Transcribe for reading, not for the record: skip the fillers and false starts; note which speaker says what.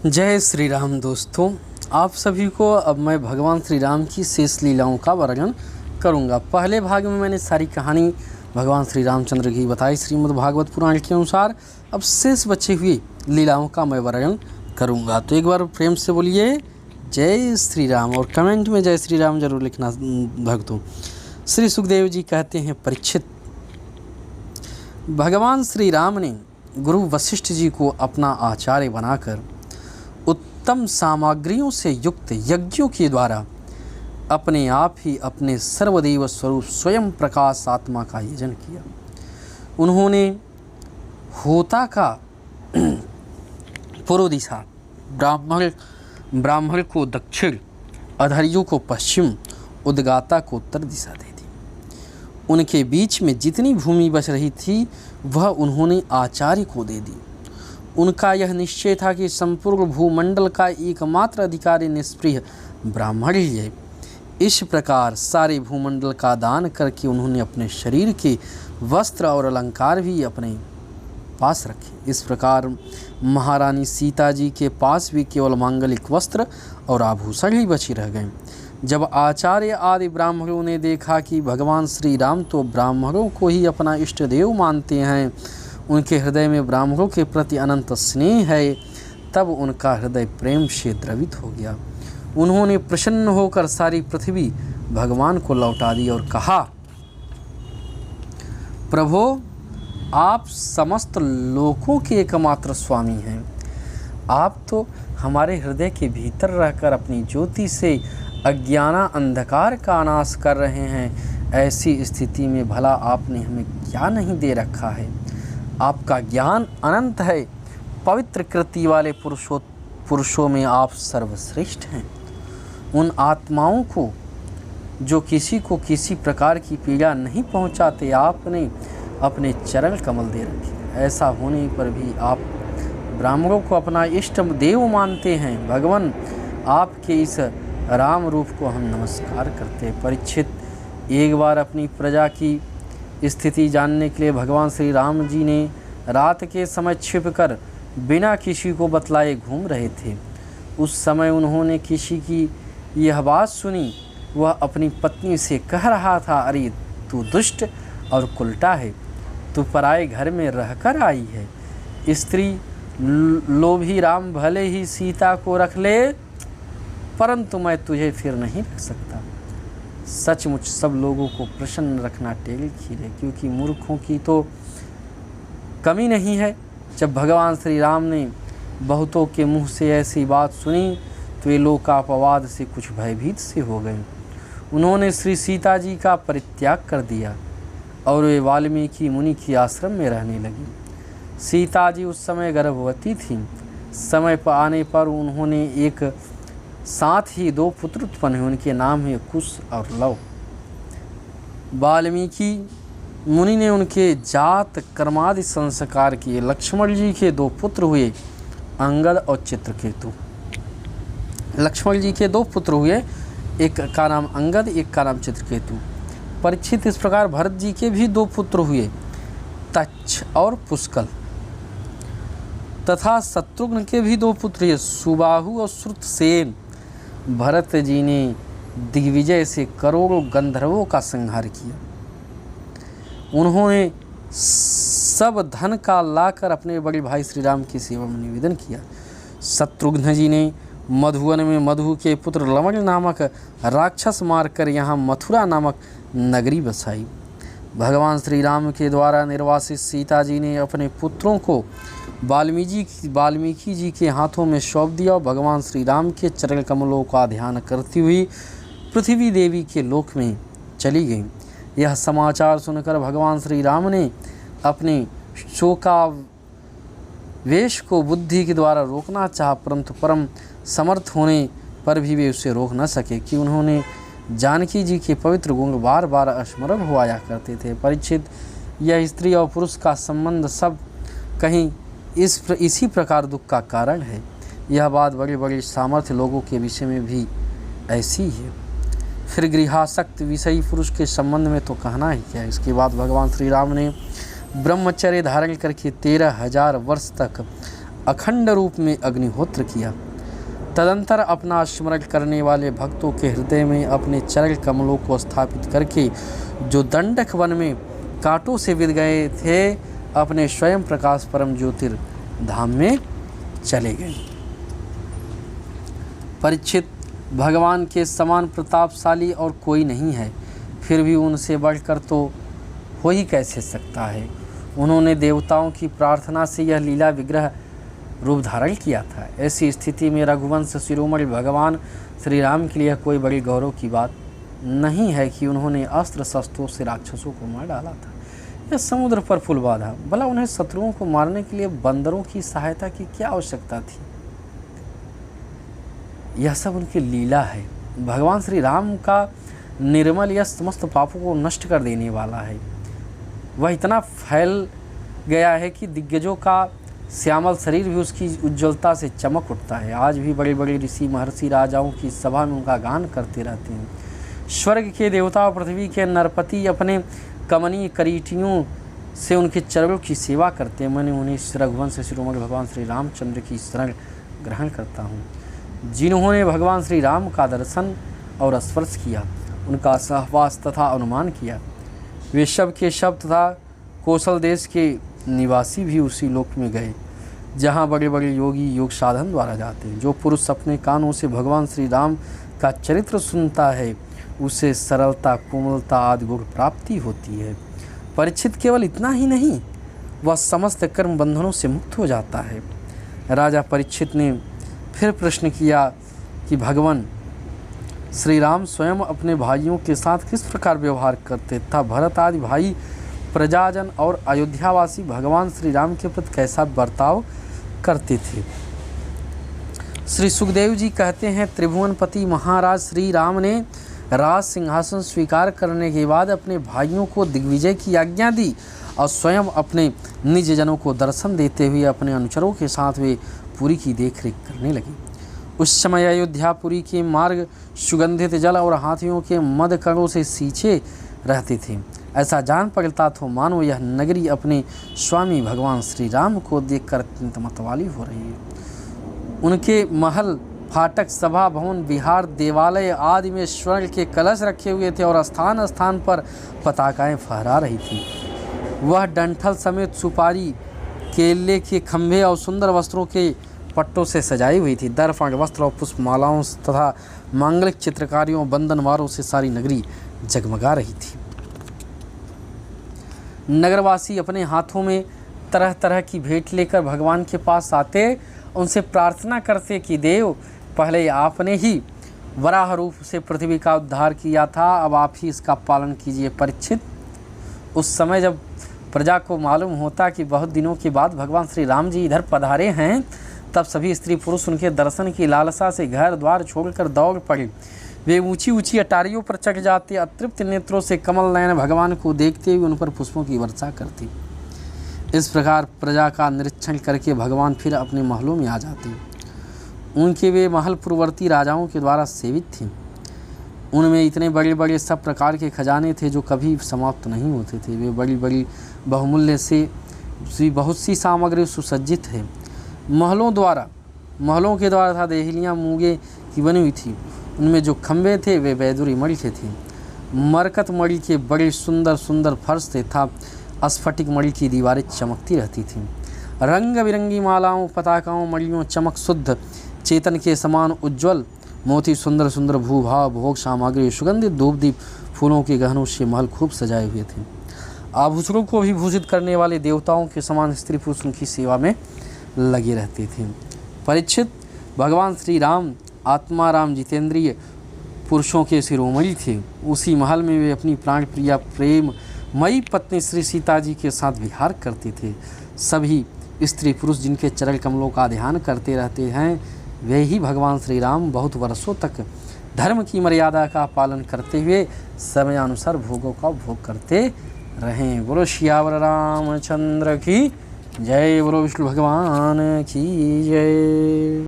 Speaker 1: जय श्री राम दोस्तों, आप सभी को अब मैं भगवान श्री राम की शेष लीलाओं का वर्णन करूंगा। पहले भाग में मैंने सारी कहानी भगवान श्री रामचंद्र की बताई श्रीमद् भागवत पुराण के अनुसार। अब शेष बचे हुए लीलाओं का मैं वर्णन करूंगा। तो एक बार प्रेम से बोलिए जय श्री राम और कमेंट में जय श्री राम जरूर लिखना भक्तों। श्री सुखदेव जी कहते हैं, परीक्षित, भगवान श्री राम ने गुरु वशिष्ठ जी को अपना आचार्य बनाकर उत्तम सामग्रियों से युक्त यज्ञों के द्वारा अपने आप ही अपने सर्वदेव स्वरूप स्वयं प्रकाश आत्मा का यजन किया। उन्होंने होता का पूर्व दिशा, ब्राह्मण को दक्षिण, अधर्यु को पश्चिम, उद्गाता को उत्तर दिशा दे दी। उनके बीच में जितनी भूमि बच रही थी वह उन्होंने आचार्य को दे दी। उनका यह निश्चय था कि संपूर्ण भूमंडल का एकमात्र अधिकारी निष्प्रिय ब्राह्मण ही है। इस प्रकार सारे भूमंडल का दान करके उन्होंने अपने शरीर के वस्त्र और अलंकार भी अपने पास रखे। इस प्रकार महारानी सीता जी के पास भी केवल मांगलिक वस्त्र और आभूषण ही बचे रह गए। जब आचार्य आदि ब्राह्मणों ने देखा कि भगवान श्री राम तो ब्राह्मणों को ही अपना इष्ट देव मानते हैं, उनके हृदय में ब्राह्मणों के प्रति अनंत स्नेह है, तब उनका हृदय प्रेम से द्रवित हो गया। उन्होंने प्रसन्न होकर सारी पृथ्वी भगवान को लौटा दी और कहा, प्रभो, आप समस्त लोकों के एकमात्र स्वामी हैं। आप तो हमारे हृदय के भीतर रहकर अपनी ज्योति से अज्ञान अंधकार का नाश कर रहे हैं। ऐसी स्थिति में भला आपने हमें क्या नहीं दे रखा है। आपका ज्ञान अनंत है। पवित्र कृति वाले पुरुषों में आप सर्वश्रेष्ठ हैं। उन आत्माओं को जो किसी को किसी प्रकार की पीड़ा नहीं पहुंचाते, आपने अपने चरण कमल दे रखे। ऐसा होने पर भी आप ब्राह्मणों को अपना इष्ट देव मानते हैं। भगवान, आपके इस राम रूप को हम नमस्कार करते हैं। परीक्षित, एक बार अपनी प्रजा की स्थिति जानने के लिए भगवान श्री राम जी ने रात के समय छिपकर बिना किसी को बतलाए घूम रहे थे। उस समय उन्होंने किसी की यह बात सुनी। वह अपनी पत्नी से कह रहा था, अरे तू दुष्ट और कुलटा है, तू पराए घर में रहकर आई है। स्त्री लोभी राम भले ही सीता को रख ले, परंतु मैं तुझे फिर नहीं रख सकता। सचमुच सब लोगों को प्रसन्न रखना टेढ़ी खीर है, क्योंकि मूर्खों की तो कमी नहीं है। जब भगवान श्री राम ने बहुतों के मुंह से ऐसी बात सुनी तो ये लोकापवाद से कुछ भयभीत से हो गए। उन्होंने श्री सीता जी का परित्याग कर दिया और वे वाल्मीकि मुनि के आश्रम में रहने लगी। सीता जी उस समय गर्भवती थीं। समय पर आने पर उन्होंने एक साथ ही 2 पुत्र उत्पन्न हुए। उनके नाम है कुश और लव। वाल्मीकि मुनि ने उनके जात कर्मादि संस्कार किए। लक्ष्मण जी के 2 पुत्र हुए, अंगद और चित्रकेतु। लक्ष्मण जी के 2 पुत्र हुए, एक का नाम अंगद, एक का नाम चित्रकेतु। परीक्षित, इस प्रकार भरत जी के भी 2 पुत्र हुए, तच्छ और पुष्कल। तथा शत्रुघ्न के भी 2 पुत्र हुए, सुबाहु और श्रुतसेन। भरत जी ने दिग्विजय से करोड़ों गंधर्वों का संहार किया। उन्होंने सब धन का लाकर अपने बड़े भाई श्री राम की सेवा में निवेदन किया। शत्रुघ्न जी ने मधुवन में मधु के पुत्र लवण नामक राक्षस मारकर यहाँ मथुरा नामक नगरी बसाई। भगवान श्री राम के द्वारा निर्वासित सीता जी ने अपने पुत्रों को वाल्मीकि जी के हाथों में सौंप दिया और भगवान श्री राम के चरण कमलों का ध्यान करती हुई पृथ्वी देवी के लोक में चली गई। यह समाचार सुनकर भगवान श्री राम ने अपने शोकावेश को बुद्धि के द्वारा रोकना चाहा, परंतु परम समर्थ होने पर भी वे उसे रोक न सके कि उन्होंने जानकी जी के पवित्र गुण बार बार स्मरण हुआ करते थे। परीक्षित, यह स्त्री और पुरुष का संबंध सब कहीं इसी प्रकार दुख का कारण है। यह बात बड़े बड़े सामर्थ्य लोगों के विषय में भी ऐसी है। फिर गृहासक्त विषयी पुरुष के संबंध में तो कहना ही क्या। इसके बाद भगवान श्री राम ने ब्रह्मचर्य धारण करके 13,000 वर्ष तक अखंड रूप में अग्निहोत्र किया। तदंतर अपना स्मरण करने वाले भक्तों के हृदय में अपने चरण कमलों को स्थापित करके जो दंडक वन में कांटों से विद गए थे, अपने स्वयं प्रकाश परम ज्योतिर्धाम में चले गए। परीक्षित, भगवान के समान प्रतापशाली और कोई नहीं है, फिर भी उनसे बढ़कर तो हो ही कैसे सकता है। उन्होंने देवताओं की प्रार्थना से यह लीला विग्रह रूप धारण किया था। ऐसी स्थिति में रघुवंश शिरोमणि भगवान श्री राम के लिए कोई बड़ी गौरव की बात नहीं है कि उन्होंने अस्त्र शस्त्रों से राक्षसों को मार डाला था। यह समुद्र पर पुल बांधा, भला उन्हें शत्रुओं को मारने के लिए बंदरों की सहायता की क्या आवश्यकता थी। यह सब उनकी लीला है। भगवान श्री राम का निर्मल यह समस्त पापों को नष्ट कर देने वाला है। वह इतना फैल गया है कि दिग्गजों का श्यामल शरीर भी उसकी उज्ज्वलता से चमक उठता है। आज भी बड़े बड़े ऋषि महर्षि राजाओं की सभा में उनका गान करते रहते हैं। स्वर्ग के देवता और पृथ्वी के नरपति अपने कमनीय करीटियों से उनके चरणों की सेवा करते हैं। मैंने उन्हें रघुवंश शिरोमणि भगवान श्री रामचंद्र की शरण ग्रहण करता हूँ, जिन्होंने भगवान श्री राम का दर्शन और स्पर्श किया, उनका सहवास तथा अनुमान किया। वे शब के शब्द तथा कौशल देश के निवासी भी उसी लोक में गए जहाँ बड़े बड़े योगी योग साधन द्वारा जाते हैं। जो पुरुष अपने कानों से भगवान श्री राम का चरित्र सुनता है, उसे सरलता, कोमलता आदि गुण प्राप्ति होती है। परीक्षित, केवल इतना ही नहीं, वह समस्त कर्म बंधनों से मुक्त हो जाता है। राजा परीक्षित ने फिर प्रश्न किया कि भगवान श्री राम स्वयं अपने भाइयों के साथ किस प्रकार व्यवहार करते तथा भरत आदि भाई, प्रजाजन और अयोध्यावासी भगवान श्री राम के प्रति कैसा बर्ताव करते थे। श्री सुखदेव जी कहते हैं, त्रिभुवनपति महाराज श्री राम ने राज सिंहासन स्वीकार करने के बाद अपने भाइयों को दिग्विजय की आज्ञा दी और स्वयं अपने निज जनों को दर्शन देते हुए अपने अनुचरों के साथ वे पुरी की देखरेख करने लगे। उस समय अयोध्यापुरी के मार्ग सुगंधित जल और हाथियों के मद कणों से सींचे रहते थे। ऐसा जान पड़ता तो मानो यह नगरी अपने स्वामी भगवान श्री राम को देखकर अत्यंत मतवाली हो रही है। उनके महल, फाटक, सभा भवन, विहार, देवालय आदि में स्वर्ण के कलश रखे हुए थे और स्थान स्थान पर पताकाएं फहरा रही थी। वह डंठल समेत सुपारी, केले के खंभे और सुंदर वस्त्रों के पट्टों से सजाई हुई थी। दर्पण, वस्त्र और पुष्पमालाओं तथा मांगलिक चित्रकारियों, बंधनवारों से सारी नगरी जगमगा रही थी। नगरवासी अपने हाथों में तरह तरह की भेंट लेकर भगवान के पास आते, उनसे प्रार्थना करते कि देव, पहले आपने ही वराह रूप से पृथ्वी का उद्धार किया था, अब आप ही इसका पालन कीजिए। परीक्षित, उस समय जब प्रजा को मालूम होता कि बहुत दिनों के बाद भगवान श्री राम जी इधर पधारे हैं, तब सभी स्त्री पुरुष उनके दर्शन की लालसा से घर द्वार छोड़कर दौड़ पड़े। वे ऊंची ऊंची अटारियों पर चढ़ जाते, अतृप्त नेत्रों से कमल नयन भगवान को देखते हुए उन पर पुष्पों की वर्षा करते। इस प्रकार प्रजा का निरीक्षण करके भगवान फिर अपने महलों में आ जाते। उनके वे महल पूर्ववर्ती राजाओं के द्वारा सेवित थे। उनमें इतने बड़े बड़े सब प्रकार के खजाने थे जो कभी समाप्त नहीं होते थे। वे बड़ी बड़ी बहुमूल्य से बहुत सी सामग्री सुसज्जित है। महलों के द्वारा था देहलियाँ मूंगे की बनी हुई थी। उनमें जो खंभे थे वे वैदुरी मणि के थे। मरकत मणि के बड़े सुंदर सुंदर फर्श थे था स्फटिक मणि की दीवारें चमकती रहती थीं। रंग बिरंगी मालाओं, पताकाओं, मणियों, चमक शुद्ध चेतन के समान उज्ज्वल मोती, सुंदर सुंदर भूभाव, भोग सामग्री, सुगंधित धूप दीप, फूलों के गहनों से महल खूब सजाए हुए थे। आभूषणों को भी भूषित करने वाले देवताओं के समान स्त्री पुरुष उनकी सेवा में लगे रहते थे। परीक्षित, भगवान श्री राम आत्मा राम जितेंद्रिय पुरुषों के शिरोमणि थे। उसी महल में वे अपनी प्राण प्रिया प्रेम मई पत्नी श्री सीता जी के साथ विहार करते थे। सभी स्त्री पुरुष जिनके चरण कमलों का ध्यान करते रहते हैं, वे ही भगवान श्री राम बहुत वर्षों तक धर्म की मर्यादा का पालन करते हुए समयानुसार भोगों का भोग करते रहें। बोलो सियावर रामचंद्र की जय, बोलो विष्णु भगवान की जय।